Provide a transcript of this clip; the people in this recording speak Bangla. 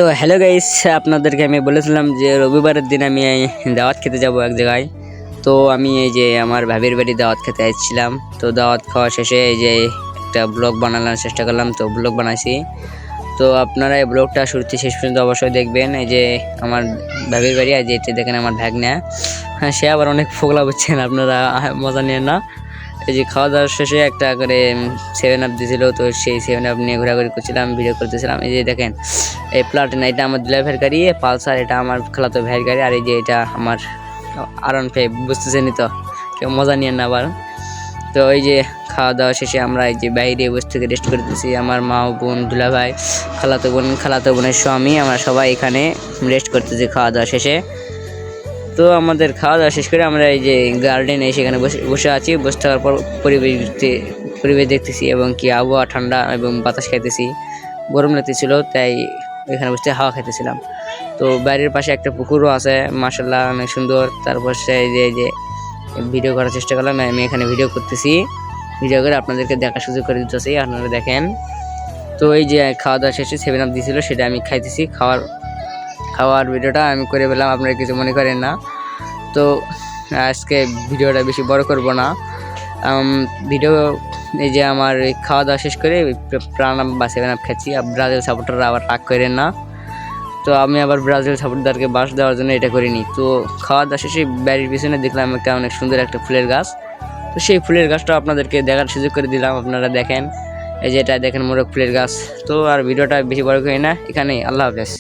তো হ্যালো গাইস, আপনাদেরকে আমি বলেছিলাম যে রবিবারের দিন আমি দাওয়াত খেতে যাব এক জায়গায়। তো আমি এই যে আমার ভাবির বাড়ি দাওয়াত খেতে আসছিলাম। তো দাওয়াত খাওয়া শেষে এই যে একটা ব্লগ বানানোর চেষ্টা করলাম, তো ব্লগ বানাইছি। তো আপনারা এই ব্লগটা শুরু থেকে শেষ পর্যন্ত অবশ্যই দেখবেন। এই যে আমার ভাবির বাড়ি, আর যে এটা দেখেন আমার ভাগ্না। হ্যাঁ, সে আবার অনেক ফোগলা বুঝছেন, আপনারা মজা নিয়ে না। এই যে খাওয়া দাওয়ার শেষে একটা করে 7 আপ দিয়েছিল, তো সেই 7 আপ নিয়ে ঘোরাঘুরি করছিলাম, ভিডিও করতেছিলাম। এই যে দেখেন এই প্লাটিনা, এটা আমার দুলা ভাইয়ের গাড়ি, পালসার এটা আমার খালাতো ভাইয়ের গাড়ি, আর এই যে এটা আমার R15, বুঝতেছেনই তো, কেউ মজা নিয়ে না আবার। তো এই যে খাওয়া দাওয়া শেষে আমরা এই যে বাইরে বসে থেকে রেস্ট করতেছি, আমার মা বোন দুলা ভাই খালাতো বোনের স্বামী, আমরা সবাই এখানে রেস্ট করতেছি খাওয়া দাওয়া শেষে। তো আমাদের খাওয়া দাওয়া শেষ করে আমরা এই যে গার্ডেনে সেখানে বসে আছি। বসে থাকার পর পরিবেশ দেখতেছি এবং কি আবহাওয়া ঠান্ডা এবং বাতাস খাইতেছি, গরম লাগতেছিল, তাই এখানে বসে হাওয়া খাইতেছিলাম। তো বাড়ির পাশে একটা পুকুরও আছে, মাশাআল্লাহ অনেক সুন্দর। তারপর এই যে ভিডিও করার চেষ্টা করলাম, আমি এখানে ভিডিও করতেছি, ভিডিও করে আপনাদেরকে দেখার সুযোগ করে দিতেছি, আপনারা দেখেন। তো এই যে খাওয়া দাওয়া শেষে 7 আপ দিয়েছিল, সেটা আমি খাইতেছি। খাওয়ার ভিডিওটা আমি করে ফেললাম, আপনারা কিছু মনে করেন না। তো আজকে ভিডিওটা বেশি বড় করব না। ভিডিও এই যে আমার খাওয়া দাওয়া শেষ করে প্রাণাম বা 7 আপ খাচ্ছি। ব্রাজিল সাপোর্টাররা আবার রাগ করেন না। তো আমি আবার ব্রাজিল সাপোর্টারকে বাস দেওয়ার জন্য এটা করিনি। তো খাওয়া দাওয়া শেষে বাড়ির পিছনে দেখলাম একটা অনেক সুন্দর একটা ফুলের গাছ। তো সেই ফুলের গাছটা আপনাদেরকে দেখার সুযোগ করে দিলাম, আপনারা দেখেন। এই যে এটা দেখেন মোরগ ফুলের গাছ। তো আর ভিডিওটা বেশি বড় করি না, এখানেই। আল্লাহ হাফেজ।